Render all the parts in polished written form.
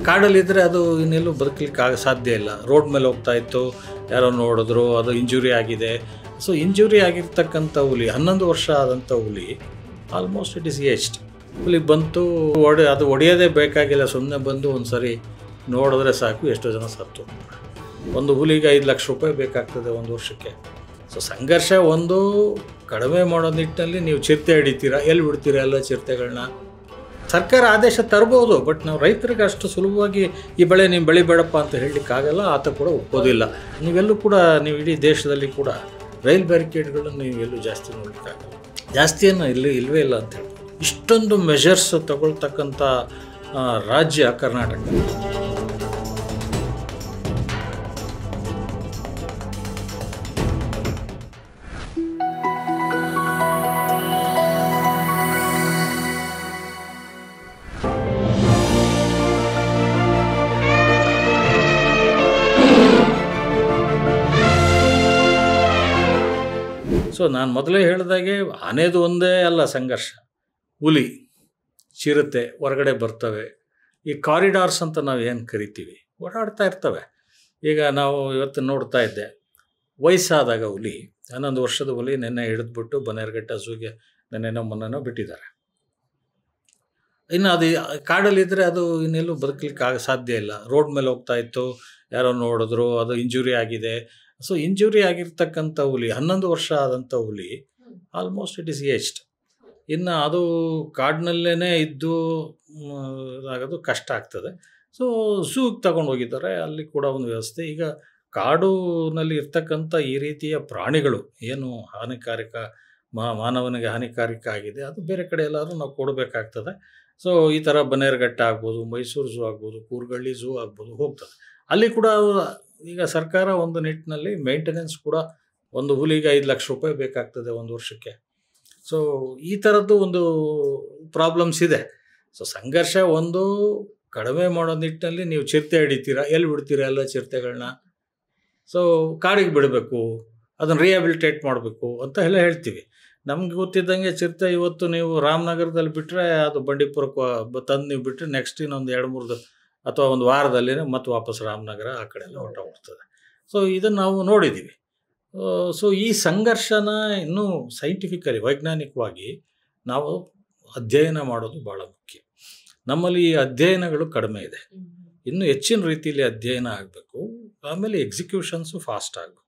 ಕಾಡಲ್ಲಿದ್ದರೆ ಅದು ಇನ್ನೆಲ್ಲೂ ಬದುಕಲಿಕ್ಕೆ ಸಾಧ್ಯ ಇಲ್ಲ. ರೋಡ್ ಮೇಲೆ ಹೋಗ್ತಾ ಇತ್ತು, ಯಾರೋ ನೋಡಿದ್ರು, ಅದು ಇಂಜುರಿ ಆಗಿದೆ. ಸೊ ಇಂಜುರಿ ಆಗಿರ್ತಕ್ಕಂಥ ಹುಲಿ, 11 ವರ್ಷ ಆದಂಥ ಹುಲಿ, ಆಲ್ಮೋಸ್ಟ್ ಇಟ್ ಈಸ್ ಏಜ್ಡ್ ಹುಲಿ ಬಂತು. ಅದು ಹೊಡೆಯೋದೇ ಬೇಕಾಗಿಲ್ಲ, ಸುಮ್ಮನೆ ಬಂದು ಒಂದು ಸರಿ ನೋಡಿದ್ರೆ ಸಾಕು, ಎಷ್ಟೋ ಜನ ಸತ್ತು. ಒಂದು ಹುಲಿಗೆ 5 ಲಕ್ಷ ರೂಪಾಯಿ ಬೇಕಾಗ್ತದೆ ಒಂದು ವರ್ಷಕ್ಕೆ. ಸೊ ಸಂಘರ್ಷ ಒಂದು ಕಡಿಮೆ ಮಾಡೋ ನಿಟ್ಟಿನಲ್ಲಿ ನೀವು ಚಿರತೆ ಹಿಡಿತೀರಾ, ಎಲ್ಲಿ ಬಿಡ್ತೀರಾ ಎಲ್ಲ ಚಿರತೆಗಳನ್ನ? ಸರ್ಕಾರ ಆದೇಶ ತರ್ಬೋದು, ಬಟ್ ನಾವು ರೈತರಿಗೆ ಅಷ್ಟು ಸುಲಭವಾಗಿ ಈ ಬೆಳೆ ನೀವು ಬೆಳಿಬೇಡಪ್ಪ ಅಂತ ಹೇಳಲಿಕ್ಕಾಗಲ್ಲ. ಆತ ಕೂಡ ಒಪ್ಪೋದಿಲ್ಲ. ನೀವೆಲ್ಲೂ ಕೂಡ ನೀವು ಇಡೀ ದೇಶದಲ್ಲಿ ಕೂಡ ರೈಲ್ ಬ್ಯಾರಿಕೇಡ್ಗಳನ್ನು ನೀವು ಎಲ್ಲೂ ಜಾಸ್ತಿ ನೋಡಲಿಕ್ಕಾಗಲ್ಲ. ಜಾಸ್ತಿಯನ್ನು ಇಲ್ಲವೇ ಇಲ್ಲ ಅಂತ ಹೇಳಿ ಇಷ್ಟೊಂದು ಮೆಷರ್ಸ್ ತಗೊಳ್ತಕ್ಕಂಥ ರಾಜ್ಯ ಕರ್ನಾಟಕ. ಸೊ ನಾನು ಮೊದಲೇ ಹೇಳಿದಾಗೆ ಆನೆದು ಒಂದೇ ಅಲ್ಲ ಸಂಘರ್ಷ. ಹುಲಿ, ಚಿರತೆ ಹೊರಗಡೆ ಬರ್ತವೆ. ಈ ಕಾರಿಡಾರ್ಸ್ ಅಂತ ನಾವು ಏನು ಕರಿತೀವಿ, ಓಡಾಡ್ತಾ ಇರ್ತವೆ. ಈಗ ನಾವು ಇವತ್ತು ನೋಡ್ತಾ ಇದ್ದೆ, ವಯಸ್ಸಾದಾಗ ಹುಲಿ, 11 ವರ್ಷದ ಹುಲಿ ನೆನ್ನೆ ಹಿಡಿದ್ಬಿಟ್ಟು ಬನ್ನೇರುಘಟ್ಟ ಝೂಗೆ ಮೊನ್ನೆನೋ ಬಿಟ್ಟಿದ್ದಾರೆ. ಇನ್ನು ಅದು ಕಾಡಲ್ಲಿದ್ದರೆ ಅದು ಇನ್ನೆಲ್ಲೂ ಬದುಕಲಿಕ್ಕೆ ಸಾಧ್ಯ ಇಲ್ಲ. ರೋಡ್ ಮೇಲೆ ಹೋಗ್ತಾ ಇತ್ತು, ಯಾರೋ ನೋಡಿದ್ರು, ಅದು ಇಂಜುರಿ ಆಗಿದೆ. ಸೊ ಇಂಜುರಿ ಆಗಿರ್ತಕ್ಕಂಥ ಹುಲಿ, 11 ವರ್ಷ ಆದಂಥ ಹುಲಿ, ಆಲ್ಮೋಸ್ಟ್ ಇಟ್ ಈಸ್ ಏಜ್ಡ್. ಇನ್ನು ಅದು ಕಾಡಿನಲ್ಲೇ ಇದ್ದು ಆಗೋದು ಕಷ್ಟ ಆಗ್ತದೆ. ಸೊ ಝೂಗೆ ತಗೊಂಡು ಹೋಗಿದ್ದಾರೆ, ಅಲ್ಲಿ ಕೂಡ ಒಂದು ವ್ಯವಸ್ಥೆ. ಈಗ ಕಾಡಿನಲ್ಲಿ ಇರ್ತಕ್ಕಂಥ ಈ ರೀತಿಯ ಪ್ರಾಣಿಗಳು ಏನು ಹಾನಿಕಾರಕ, ಮಾನವನಿಗೆ ಹಾನಿಕಾರಕ ಆಗಿದೆ, ಅದು ಬೇರೆ ಕಡೆ ಎಲ್ಲಾದರೂ ನಾವು ಕೊಡಬೇಕಾಗ್ತದೆ. ಸೊ ಈ ಥರ ಬನ್ನೇರುಘಟ್ಟ ಆಗ್ಬೋದು, ಮೈಸೂರು ಝೂ ಆಗ್ಬೋದು, ಕೂರ್ಗಳ್ಳಿ ಝೂ ಆಗ್ಬೋದು, ಹೋಗ್ತದೆ. ಅಲ್ಲಿ ಕೂಡ ಈಗ ಸರ್ಕಾರ ಒಂದು ನಿಟ್ಟಿನಲ್ಲಿ ಮೇಂಟೆನೆನ್ಸ್ ಕೂಡ, ಒಂದು ಹುಲಿಗೆ 5 ಲಕ್ಷ ರೂಪಾಯಿ ಬೇಕಾಗ್ತದೆ ಒಂದು ವರ್ಷಕ್ಕೆ. ಸೊ ಈ ಥರದ್ದು ಒಂದು ಪ್ರಾಬ್ಲಮ್ಸ್ ಇದೆ. ಸೊ ಸಂಘರ್ಷ ಒಂದು ಕಡಿಮೆ ಮಾಡೋ ನಿಟ್ಟಿನಲ್ಲಿ ನೀವು ಚಿರತೆ ಹಿಡಿತೀರಾ, ಎಲ್ಲಿ ಬಿಡ್ತೀರಾ ಎಲ್ಲ ಚಿರತೆಗಳನ್ನ? ಸೊ ಕಾಡಿಗೆ ಬಿಡಬೇಕು, ಅದನ್ನು ರಿಹ್ಯಾಬಿಲಿಟೇಟ್ ಮಾಡಬೇಕು ಅಂತ ಎಲ್ಲ ಹೇಳ್ತೀವಿ. ನಮ್ಗೆ ಗೊತ್ತಿದ್ದಂಗೆ ಚಿರತೆ ಇವತ್ತು ನೀವು ರಾಮನಗರದಲ್ಲಿ ಬಿಟ್ಟರೆ, ಅದು ಬಂಡೀಪುರಕ್ಕೆ ತಂದು ನೀವು ಬಿಟ್ಟರೆ ನೆಕ್ಸ್ಟ್ ಇನ್ನೊಂದು 2-3 ಅಥವಾ ಒಂದು ವಾರದಲ್ಲಿ ಮತ್ತೆ ವಾಪಸ್ ರಾಮನಗರ ಆ ಕಡೆ ಎಲ್ಲ ಹೊರಟೋಗ್ತದೆ. ಸೊ ಇದನ್ನು ನಾವು ನೋಡಿದ್ದೀವಿ. ಸೊ ಈ ಸಂಘರ್ಷನ ಇನ್ನೂ ಸೈಂಟಿಫಿಕಲಿ, ವೈಜ್ಞಾನಿಕವಾಗಿ ನಾವು ಅಧ್ಯಯನ ಮಾಡೋದು ಭಾಳ ಮುಖ್ಯ. ನಮ್ಮಲ್ಲಿ ಈ ಅಧ್ಯಯನಗಳು ಕಡಿಮೆ ಇದೆ. ಇನ್ನೂ ಹೆಚ್ಚಿನ ರೀತಿಯಲ್ಲಿ ಅಧ್ಯಯನ ಆಗಬೇಕು. ಆಮೇಲೆ ಎಕ್ಸಿಕ್ಯೂಷನ್ಸು ಫಾಸ್ಟ್ ಆಗಬೇಕು.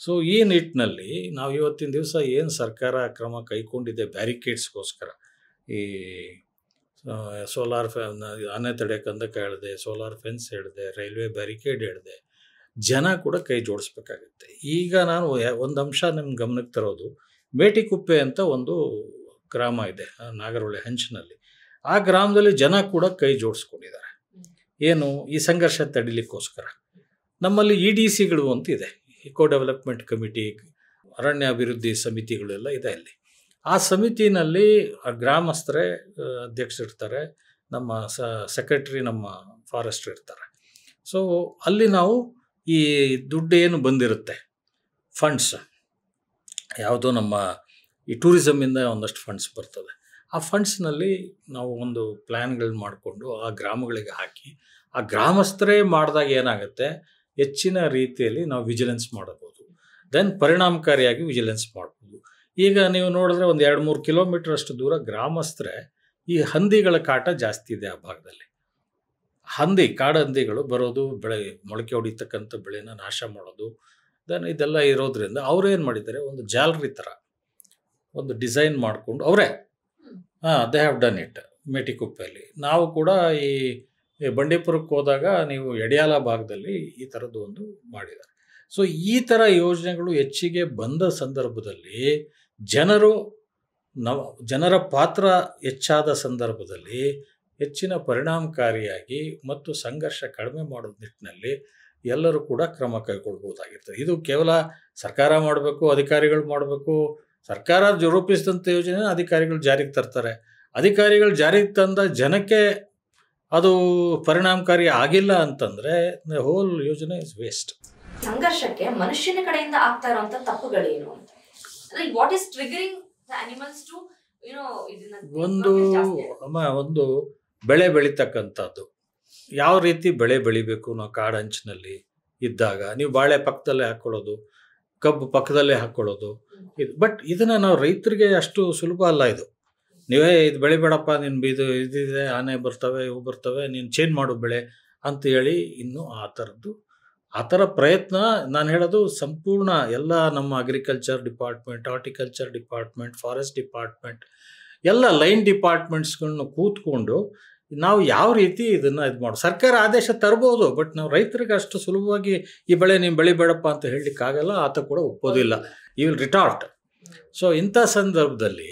ಸೊ ಈ ನಿಟ್ಟಿನಲ್ಲಿ ನಾವು ಇವತ್ತಿನ ದಿವಸ ಏನು ಸರ್ಕಾರ ಕ್ರಮ ಕೈಗೊಂಡಿದೆ ಬ್ಯಾರಿಕೇಡ್ಸ್ಗೋಸ್ಕರ, ಈ ಸೋಲಾರ್ ಆನೆ ತಡೆ ಕಂದಕ ಹೇಳಿದೆ, ಸೋಲಾರ್ ಫೆನ್ಸ್ ಹೇಳಿದೆ, ರೈಲ್ವೆ ಬ್ಯಾರಿಕೇಡ್ ಹೇಳಿದೆ, ಜನ ಕೂಡ ಕೈ ಜೋಡಿಸ್ಬೇಕಾಗುತ್ತೆ. ಈಗ ನಾನು ಒಂದು ಅಂಶ ನಿಮ್ಮ ಗಮನಕ್ಕೆ ತರೋದು, ಮೇಟಿಕುಪ್ಪೆ ಅಂತ ಒಂದು ಗ್ರಾಮ ಇದೆ ನಾಗರಹೊಳೆ ಹಂಚಿನಲ್ಲಿ. ಆ ಗ್ರಾಮದಲ್ಲಿ ಜನ ಕೂಡ ಕೈ ಜೋಡಿಸ್ಕೊಂಡಿದ್ದಾರೆ. ಏನು, ಈ ಸಂಘರ್ಷ ತಡಿಲಿಕ್ಕೋಸ್ಕರ. ನಮ್ಮಲ್ಲಿ EDCಗಳು ಅಂತ ಇದೆ, ಇಕೋ ಡೆವಲಪ್ಮೆಂಟ್ ಕಮಿಟಿ, ಅರಣ್ಯ ಅಭಿವೃದ್ಧಿ ಸಮಿತಿಗಳೆಲ್ಲ ಇದೆ. ಅಲ್ಲಿ ಆ ಸಮಿತಿನಲ್ಲಿ ಗ್ರಾಮಸ್ಥರೇ ಅಧ್ಯಕ್ಷರಿರ್ತಾರೆ, ನಮ್ಮ ಸೆಕ್ರೆಟರಿ ನಮ್ಮ ಫಾರೆಸ್ಟ್ರ್ ಇರ್ತಾರೆ. ಸೊ ಅಲ್ಲಿ ನಾವು ಈ ದುಡ್ಡು ಏನು ಬಂದಿರುತ್ತೆ, ಫಂಡ್ಸ್, ಯಾವುದೋ ನಮ್ಮ ಈ ಟೂರಿಸಮಿಂದ ಒಂದಷ್ಟು ಫಂಡ್ಸ್ ಬರ್ತದೆ, ಆ ಫಂಡ್ಸ್ನಲ್ಲಿ ನಾವು ಒಂದು ಪ್ಲ್ಯಾನ್ಗಳನ್ನ ಮಾಡಿಕೊಂಡು ಆ ಗ್ರಾಮಗಳಿಗೆ ಹಾಕಿ, ಆ ಗ್ರಾಮಸ್ಥರೇ ಮಾಡಿದಾಗ ಏನಾಗುತ್ತೆ, ಹೆಚ್ಚಿನ ರೀತಿಯಲ್ಲಿ ನಾವು ವಿಜಿಲೆನ್ಸ್ ಮಾಡಬಹುದು. ದೆನ್ ಪರಿಣಾಮಕಾರಿಯಾಗಿ ವಿಜಿಲೆನ್ಸ್ ಮಾಡ್ಬೋದು. ಈಗ ನೀವು ನೋಡಿದ್ರೆ ಒಂದು 2-3 ಕಿಲೋಮೀಟರ್ ಅಷ್ಟು ದೂರ ಗ್ರಾಮಸ್ಥರೇ ಈ ಹಂದಿಗಳ ಕಾಟ ಜಾಸ್ತಿ ಇದೆ ಆ ಭಾಗದಲ್ಲಿ. ಕಾಡಹಂದಿಗಳು ಬರೋದು, ಮೊಳಕೆ ಹೊಡಿತಕ್ಕಂಥ ಬೆಳೆನ ನಾಶ ಮಾಡೋದು, ದೆನ್ ಇದೆಲ್ಲ ಇರೋದ್ರಿಂದ ಅವ್ರೇನು ಮಾಡಿದ್ದಾರೆ, ಒಂದು ಜಾಲರಿ ಥರ ಒಂದು ಡಿಸೈನ್ ಮಾಡಿಕೊಂಡು ಅವರೇ ದೇ ಹ್ಯಾವ್ ಡನ್ ಇಟ್ ಮೇಟಿಕುಪ್ಪೆಯಲ್ಲಿ. ನಾವು ಕೂಡ ಈ ಬಂಡೀಪುರಕ್ಕೆ ಹೋದಾಗ ನೀವು ಯಡಿಯಾಲ ಭಾಗದಲ್ಲಿ ಈ ಥರದ್ದು ಒಂದು ಮಾಡಿದ್ದಾರೆ. ಸೊ ಈ ಥರ ಯೋಜನೆಗಳು ಹೆಚ್ಚಿಗೆ ಬಂದ ಸಂದರ್ಭದಲ್ಲಿ ಜನರ ಪಾತ್ರ ಹೆಚ್ಚಾದ ಸಂದರ್ಭದಲ್ಲಿ ಹೆಚ್ಚಿನ ಪರಿಣಾಮಕಾರಿಯಾಗಿ ಮತ್ತು ಸಂಘರ್ಷ ಕಡಿಮೆ ಮಾಡೋ ನಿಟ್ಟಿನಲ್ಲಿ ಎಲ್ಲರೂ ಕೂಡ ಕ್ರಮ ಕೈಗೊಳ್ಬೋದಾಗಿರ್ತದೆ. ಇದು ಕೇವಲ ಸರ್ಕಾರ ಮಾಡಬೇಕು, ಅಧಿಕಾರಿಗಳು ಮಾಡಬೇಕು. ಸರ್ಕಾರ ರೂಪಿಸಿದಂಥ ಯೋಜನೆ ಅಧಿಕಾರಿಗಳು ಜಾರಿಗೆ ತರ್ತಾರೆ. ಅಧಿಕಾರಿಗಳು ಜಾರಿಗೆ ತಂದ ಜನಕ್ಕೆ ಅದು ಪರಿಣಾಮಕಾರಿ ಆಗಿಲ್ಲ ಅಂತಂದರೆ ಹೋಲ್ ಯೋಜನೆ ಇಸ್ ವೇಸ್ಟ್. ಸಂಘರ್ಷಕ್ಕೆ ಮನುಷ್ಯನ ಕಡೆಯಿಂದ ಆಗ್ತಾ ಇರುವಂತ ತಪ್ಪುಗಳೇನು ಅಂತ, what is triggering the animals to ಒಂದು ಬೆಳೆ ಬೆಳೀತಕ್ಕಂಥದ್ದು, ಯಾವ ರೀತಿ ಬೆಳೆ ಬೆಳಿಬೇಕು ನಾವು ಕಾಡಂಚಿನಲ್ಲಿ ಇದ್ದಾಗ, ನೀವು ಬಾಳೆ ಪಕ್ಕದಲ್ಲೇ ಹಾಕ್ಕೊಳ್ಳೋದು, ಕಬ್ಬು ಪಕ್ಕದಲ್ಲೇ ಹಾಕ್ಕೊಳ್ಳೋದು, ಇದು ಬಟ್ ಇದನ್ನು ನಾವು ರೈತರಿಗೆ ಅಷ್ಟು ಸುಲಭ ಅಲ್ಲ. ಇದು ನೀವೇ ಇದು ಬೆಳಿಬೇಡಪ್ಪ, ನಿನ್ನ ಇದು ಇದಿದೆ, ಆನೆ ಬರ್ತವೆ, ಇವು ಬರ್ತವೆ, ನೀನು ಚೇಂಜ್ ಮಾಡು ಬೆಳೆ ಅಂತ ಹೇಳಿ ಇನ್ನೂ ಆ ಥರ ಪ್ರಯತ್ನ ನಾನು ಹೇಳೋದು ಸಂಪೂರ್ಣ ಎಲ್ಲ ನಮ್ಮ agriculture department, horticulture department, forest department, ಎಲ್ಲ ಲೈನ್ ಡಿಪಾರ್ಟ್ಮೆಂಟ್ಸ್ಗಳನ್ನ ಕೂತ್ಕೊಂಡು ನಾವು ಯಾವ ರೀತಿ ಇದನ್ನು ಇದು ಮಾಡೋ, ಸರ್ಕಾರ ಆದೇಶ ತರ್ಬೋದು, ಬಟ್ ನಾವು ರೈತರಿಗೆ ಅಷ್ಟು ಸುಲಭವಾಗಿ ಈ ಬೆಳೆ ನೀವು ಬೆಳಿಬೇಡಪ್ಪ ಅಂತ ಹೇಳಲಿಕ್ಕಾಗಲ್ಲ, ಆತ ಕೂಡ ಒಪ್ಪೋದಿಲ್ಲ, ಈ ವಿಲ್ ರಿಟಾರ್ಟ್. ಸೊ ಇಂಥ ಸಂದರ್ಭದಲ್ಲಿ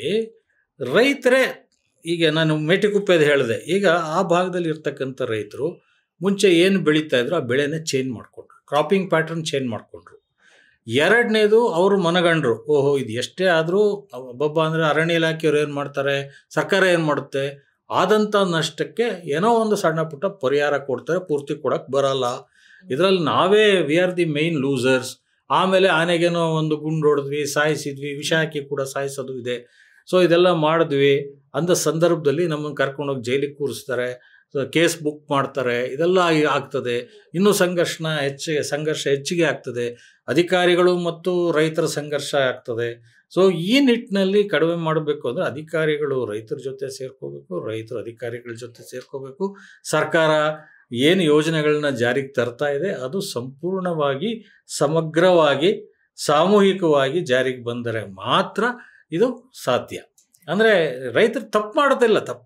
ರೈತರೇ, ಈಗ ನಾನು ಮೇಟಿಕುಪ್ಪೆದು ಹೇಳಿದೆ, ಈಗ ಆ ಭಾಗದಲ್ಲಿ ಇರ್ತಕ್ಕಂಥ ರೈತರು ಮುಂಚೆ ಏನು ಬೆಳೀತಾ ಇದ್ರು ಆ ಬೆಳೆನೇ ಚೇಂಜ್ ಮಾಡಿಕೊಂಡ್ರು, ಕ್ರಾಪಿಂಗ್ ಪ್ಯಾಟರ್ನ್ ಚೇಂಜ್ ಮಾಡಿಕೊಂಡ್ರು. ಎರಡನೇದು ಅವರು ಮನಗಂಡ್ರು, ಓಹೋ ಇದು ಎಷ್ಟೇ ಆದರೂ ಒಬ್ಬೊಬ್ಬ ಅಂದರೆ ಅರಣ್ಯ ಇಲಾಖೆಯವ್ರು ಏನು ಮಾಡ್ತಾರೆ, ಸರ್ಕಾರ ಏನು ಮಾಡುತ್ತೆ, ಆದಂಥ ನಷ್ಟಕ್ಕೆ ಏನೋ ಒಂದು ಸಣ್ಣ ಪುಟ್ಟ ಪರಿಹಾರ ಕೊಡ್ತಾರೆ, ಪೂರ್ತಿ ಕೊಡೋಕ್ಕೆ ಬರಲ್ಲ. ಇದರಲ್ಲಿ ನಾವೇ we are the main losers. ಆಮೇಲೆ ಆನೆಗೇನೋ ಒಂದು ಗುಂಡು ಹೊಡೆದ್ವಿ, ಸಾಯಿಸಿದ್ವಿ, ವಿಷ ಹಾಕಿ ಕೂಡ ಸಾಯಿಸೋದು ಇದೆ. ಸೊ ಇದೆಲ್ಲ ಮಾಡಿದ್ವಿ ಅಂದ ಸಂದರ್ಭದಲ್ಲಿ ನಮ್ಮನ್ನು ಕರ್ಕೊಂಡೋಗಿ ಜೈಲಿಗೆ ಕೂರಿಸ್ತಾರೆ, ಕೇಸ್ ಬುಕ್ ಮಾಡ್ತಾರೆ, ಇದೆಲ್ಲ ಆಗ್ತದೆ. ಇನ್ನೂ ಸಂಘರ್ಷ ಹೆಚ್ಚಿಗೆ ಆಗ್ತದೆ, ಅಧಿಕಾರಿಗಳು ಮತ್ತು ರೈತರ ಸಂಘರ್ಷ ಆಗ್ತದೆ. ಸೊ ಈ ನಿಟ್ಟಿನಲ್ಲಿ ಕಡಿಮೆ ಮಾಡಬೇಕು ಅಂದರೆ ಅಧಿಕಾರಿಗಳು ರೈತರ ಜೊತೆ ಸೇರ್ಕೋಬೇಕು, ರೈತರು ಅಧಿಕಾರಿಗಳ ಜೊತೆ ಸೇರ್ಕೋಬೇಕು. ಸರ್ಕಾರ ಏನು ಯೋಜನೆಗಳನ್ನ ಜಾರಿಗೆ ತರ್ತಾ ಇದೆ ಅದು ಸಂಪೂರ್ಣವಾಗಿ, ಸಮಗ್ರವಾಗಿ, ಸಾಮೂಹಿಕವಾಗಿ ಜಾರಿಗೆ ಬಂದರೆ ಮಾತ್ರ ಇದು ಸಾಧ್ಯ. ಅಂದರೆ ರೈತರು ತಪ್ಪು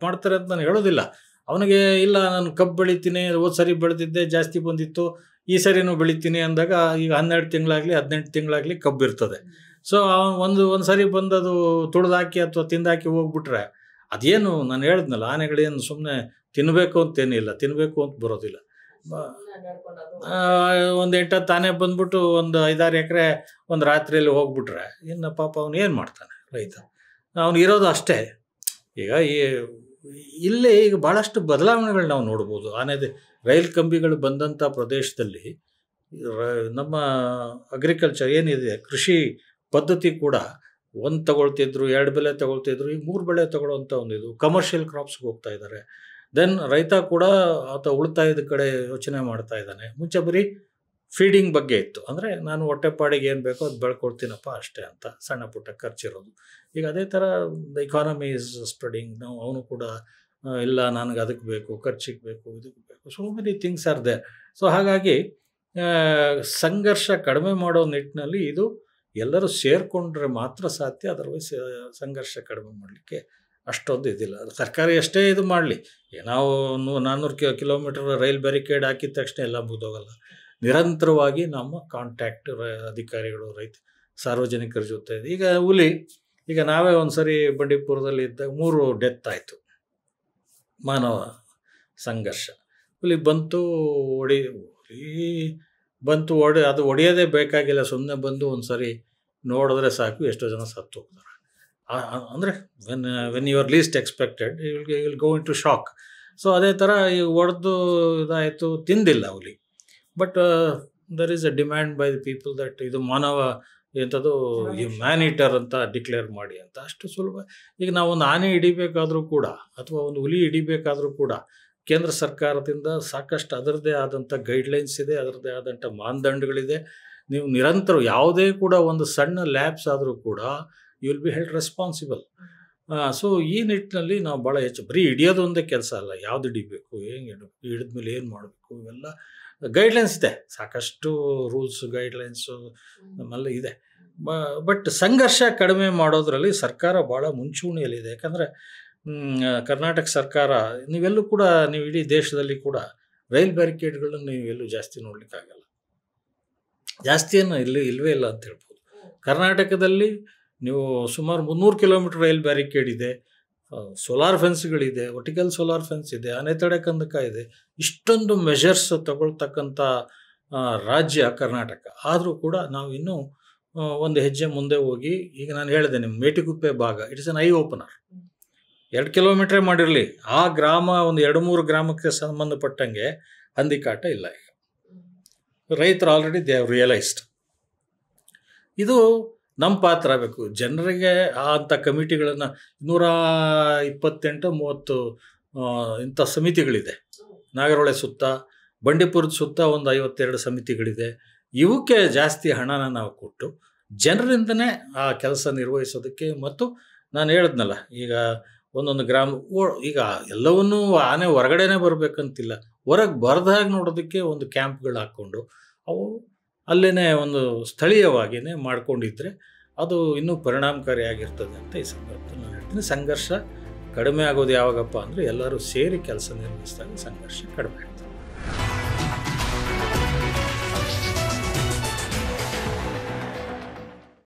ಮಾಡ್ತಾರೆ ಅಂತ ನಾನು ಹೇಳೋದಿಲ್ಲ. ಅವನಿಗೆ ಇಲ್ಲ ನಾನು ಕಬ್ಬು ಬೆಳಿತೀನಿ, ಹೋದ ಸರಿ ಬೆಳೆದಿದ್ದೆ ಜಾಸ್ತಿ ಬಂದಿತ್ತು, ಈ ಸರಿನೂ ಬೆಳಿತೀನಿ ಅಂದಾಗ ಈಗ 12 ತಿಂಗಳಾಗಲಿ 18 ತಿಂಗಳಾಗಲಿ ಕಬ್ಬು ಇರ್ತದೆ. ಸೊ ಒಂದು ಸರಿ ಬಂದದು ತುಳಿದಾಕಿ ಅಥವಾ ತಿಂದಾಕಿ ಹೋಗ್ಬಿಟ್ರೆ ಅದೇನು ನಾನು ಹೇಳಿದ್ನಲ್ಲ, ಆನೆಗಳೇನು ಸುಮ್ಮನೆ ತಿನ್ನಬೇಕು ಅಂತೇನಿಲ್ಲ, ತಿನ್ನಬೇಕು ಅಂತ ಬರೋದಿಲ್ಲ. ಒಂದು 8-10 ಆನೆ ಬಂದ್ಬಿಟ್ಟು ಒಂದು 5-6 ಎಕರೆ ಒಂದು ರಾತ್ರಿಯಲ್ಲಿ ಹೋಗ್ಬಿಟ್ರೆ ಇನ್ನು ಪಾಪ ಅವನು ಏನು ಮಾಡ್ತಾನೆ ರೈತ, ಅವನು ಇರೋದು ಅಷ್ಟೇ. ಈಗ ಇಲ್ಲೇ ಈಗ ಭಾಳಷ್ಟು ಬದಲಾವಣೆಗಳು ನಾವು ನೋಡ್ಬೋದು. ರೈಲ್ ಕಂಬಿಗಳು ಬಂದಂಥ ಪ್ರದೇಶದಲ್ಲಿ ನಮ್ಮ ಅಗ್ರಿಕಲ್ಚರ್ ಏನಿದೆ, ಕೃಷಿ ಪದ್ಧತಿ ಕೂಡ ಒಂದು ತಗೊಳ್ತಿದ್ರು, 2 ಬೆಳೆ ತಗೊಳ್ತಿದ್ರು, ಈಗ 3 ಬೆಳೆ ತಗೊಳ್ಳೋಂಥ ಇದು ಕಮರ್ಷಿಯಲ್ ಕ್ರಾಪ್ಸ್ಗೆ ಹೋಗ್ತಾ ಇದ್ದಾರೆ. ದೆನ್ ರೈತ ಕೂಡ ಆತ ಉಳಿತಾಯದ ಕಡೆ ಯೋಚನೆ ಮಾಡ್ತಾ ಇದ್ದಾನೆ. ಮುಂಚೆ ಬರೀ ಫೀಡಿಂಗ್ ಬಗ್ಗೆ ಇತ್ತು, ಅಂದರೆ ನಾನು ಹೊಟ್ಟೆಪಾಡಿಗೆ ಏನು ಬೇಕೋ ಅದು ಬೆಳ್ಕೊಳ್ತೀನಪ್ಪ ಅಷ್ಟೇ ಅಂತ ಸಣ್ಣ ಪುಟ್ಟ ಖರ್ಚಿರೋದು. ಈಗ ಅದೇ ಥರ ದ ಇಕಾನಮಿ ಈಸ್ ಸ್ಪ್ರೆಡಿಂಗ್. ಅವನು ಕೂಡ ಇಲ್ಲ ನನಗೆ ಅದಕ್ಕೆ ಬೇಕು, ಖರ್ಚಿಗೆ ಬೇಕು, ಇದಕ್ಕೆ ಬೇಕು, so many things are there. So ಹಾಗಾಗಿ ಸಂಘರ್ಷ ಕಡಿಮೆ ಮಾಡೋ ನಿಟ್ಟಿನಲ್ಲಿ ಇದು ಎಲ್ಲರೂ ಸೇರಿಕೊಂಡ್ರೆ ಮಾತ್ರ ಸಾಧ್ಯ. ಅದರ್ವೈಸ್ ಸಂಘರ್ಷ ಕಡಿಮೆ ಮಾಡಲಿಕ್ಕೆ ಅಷ್ಟೊಂದು ಇದಿಲ್ಲ. ಸರ್ಕಾರ ಎಷ್ಟೇ ಇದು ಮಾಡಲಿ, ನಾವು 400 ಕಿಲೋಮೀಟರ್ ರೈಲ್ ಬ್ಯಾರಿಕೇಡ್ ಹಾಕಿದ ತಕ್ಷಣ ಎಲ್ಲ ಮುಗಿದೋಗಲ್ಲ. ನಿರಂತರವಾಗಿ ನಮ್ಮ ಕಾಂಟ್ಯಾಕ್ಟ್ ಅಧಿಕಾರಿಗಳು, ಸಾರ್ವಜನಿಕರ ಜೊತೆ. ಈಗ ನಾವೇ ಒಂದು ಸರಿ ಬಂಡೀಪುರದಲ್ಲಿ ಇದ್ದಾಗ 3 ಡೆತ್ ಆಯಿತು, ಮಾನವ ಸಂಘರ್ಷ. ಹುಲಿ ಬಂತು ಅದು ಹೊಡೆಯೋದೇ ಬೇಕಾಗಿಲ್ಲ, ಸುಮ್ಮನೆ ಬಂದು ಒಂದು ಸರಿ ನೋಡಿದ್ರೆ ಸಾಕು, ಎಷ್ಟೋ ಜನ ಸತ್ತು ಹೋಗ್ತಾರೆ. ಅಂದರೆ when you are least expected you will go into shock. So ಅದೇ ಥರ ಈಗ ಹೊಡೆದು ಇದಾಯಿತು, ತಿಂದಿಲ್ಲ ಹುಲಿ. But there is a demand by the people that ಇದು ಮಾನವ ಎಂಥದ್ದು ಮ್ಯಾನ್ ಈಟರ್ ಅಂತ ಡಿಕ್ಲೇರ್ ಮಾಡಿ ಅಂತ. ಅಷ್ಟು ಸುಲಭ. ಈಗ ನಾವು ಒಂದು ಆನೆ ಹಿಡಿಬೇಕಾದ್ರೂ ಕೂಡ ಅಥವಾ ಒಂದು ಹುಲಿ ಹಿಡಿಬೇಕಾದ್ರೂ ಕೂಡ ಕೇಂದ್ರ ಸರ್ಕಾರದಿಂದ ಸಾಕಷ್ಟು ಅದರದ್ದೇ ಆದಂಥ ಗೈಡ್ಲೈನ್ಸ್ ಇದೆ, ಅದರದ್ದೇ ಆದಂಥ ಮಾನದಂಡಗಳಿದೆ. ನೀವು ನಿರಂತರ ಯಾವುದೇ ಕೂಡ ಒಂದು ಸಣ್ಣ ಲ್ಯಾಬ್ಸ್ ಆದರೂ ಕೂಡ you will be held responsible. So ಈ ನಿಟ್ಟಿನಲ್ಲಿ ನಾವು ಭಾಳ ಹೆಚ್ಚು ಬರೀ ಹಿಡಿಯೋದು ಒಂದೇ ಕೆಲಸ ಅಲ್ಲ, ಯಾವ್ದು ಹಿಡಿಬೇಕು, ಹೆಂಗೆ ಹಿಡಿದ್ಮೇಲೆ ಏನು ಮಾಡಬೇಕು, ಇವೆಲ್ಲ ಗೈಡ್ಲೈನ್ಸ್ ಇದೆ, ಸಾಕಷ್ಟು ರೂಲ್ಸು ಗೈಡ್ಲೈನ್ಸು ನಮ್ಮಲ್ಲಿ ಇದೆ. ಬಟ್ ಸಂಘರ್ಷ ಕಡಿಮೆ ಮಾಡೋದ್ರಲ್ಲಿ ಸರ್ಕಾರ ಭಾಳ ಮುಂಚೂಣಿಯಲ್ಲಿದೆ. ಯಾಕಂದರೆ ಕರ್ನಾಟಕ ಸರ್ಕಾರ ನೀವೆಲ್ಲೂ ಕೂಡ, ನೀವು ಇಡೀ ದೇಶದಲ್ಲಿ ಕೂಡ ರೈಲ್ ಬ್ಯಾರಿಕೇಡ್ಗಳನ್ನ ನೀವೆಲ್ಲೂ ಜಾಸ್ತಿ ನೋಡಲಿಕ್ಕಾಗಲ್ಲ. ಜಾಸ್ತಿಯನ್ನು ಇಲ್ಲವೇ ಇಲ್ಲ ಅಂತ ಹೇಳ್ಬೋದು. ಕರ್ನಾಟಕದಲ್ಲಿ ನೀವು ಸುಮಾರು 300 ಕಿಲೋಮೀಟರ್ ರೈಲ್ ಬ್ಯಾರಿಕೇಡ್ ಇದೆ, ಸೋಲಾರ್ ಫೆನ್ಸ್ಗಳಿದೆ, ವರ್ಟಿಕಲ್ ಸೋಲಾರ್ ಫೆನ್ಸ್ ಇದೆ, ಆನೆ ತಡೆ ಕಂದಕ ಇದೆ. ಇಷ್ಟೊಂದು ಮೆಷರ್ಸ್ ತಗೊಳ್ತಕ್ಕಂಥ ರಾಜ್ಯ ಕರ್ನಾಟಕ. ಆದರೂ ಕೂಡ ನಾವು ಇನ್ನೂ ಒಂದು ಹೆಜ್ಜೆ ಮುಂದೆ ಹೋಗಿ, ಈಗ ನಾನು ಹೇಳಿದೆ ನಿಮ್ಮ ಮೇಟಿಕುಪ್ಪೆ ಭಾಗ, it is an I opener. 2 ಕಿಲೋಮೀಟ್ರೇ ಮಾಡಿರಲಿ, ಆ ಗ್ರಾಮ ಒಂದು 2-3 ಗ್ರಾಮಕ್ಕೆ ಸಂಬಂಧಪಟ್ಟಂಗೆ ಹಂದಿಕಾಟ ಇಲ್ಲ. ಈಗ ರೈತರು ಆಲ್ರೆಡಿ ದೇ ಹ್ಯಾವ್ ರಿಯಲೈಸ್ಡ್. ಇದು ನಮ್ಮ ಪಾತ್ರ ಆಗಬೇಕು. ಜನರಿಗೆ ಅಂಥ ಕಮಿಟಿಗಳನ್ನು 128-30 ಇಂಥ ಸಮಿತಿಗಳಿದೆ ನಾಗರಹೊಳೆ ಸುತ್ತ, ಬಂಡೀಪುರದ ಸುತ್ತ ಒಂದು 52 ಸಮಿತಿಗಳಿದೆ. ಇವಕ್ಕೆ ಜಾಸ್ತಿ ಹಣನ ನಾವು ಕೊಟ್ಟು ಜನರಿಂದನೇ ಆ ಕೆಲಸ ನಿರ್ವಹಿಸೋದಕ್ಕೆ, ಮತ್ತು ನಾನು ಹೇಳಿದ್ನಲ್ಲ ಈಗ ಒಂದೊಂದು ಗ್ರಾಮ ಈಗ ಎಲ್ಲವನ್ನೂ ಆನೆ ಹೊರಗಡೆನೇ ಬರಬೇಕಂತಿಲ್ಲ, ಹೊರಗೆ ಬರದಾಗ ನೋಡೋದಕ್ಕೆ ಒಂದು ಕ್ಯಾಂಪ್ಗಳು ಹಾಕ್ಕೊಂಡು ಅವು ಅಲ್ಲೇ ಒಂದು ಸ್ಥಳೀಯವಾಗಿಯೇ ಮಾಡ್ಕೊಂಡಿದ್ರೆ ಅದು ಇನ್ನೂ ಪರಿಣಾಮಕಾರಿಯಾಗಿರ್ತದೆ ಅಂತ ಈ ಸಂದರ್ಭದಲ್ಲಿ ನಾನು ಹೇಳ್ತೀನಿ. ಸಂಘರ್ಷ ಕಡಿಮೆ ಆಗೋದು ಯಾವಾಗಪ್ಪ ಅಂದರೆ ಎಲ್ಲರೂ ಸೇರಿ ಕೆಲಸ ನಿರ್ವಹಿಸಿದಾಗ ಸಂಘರ್ಷ ಕಡಿಮೆ ಆಗ್ತದೆ.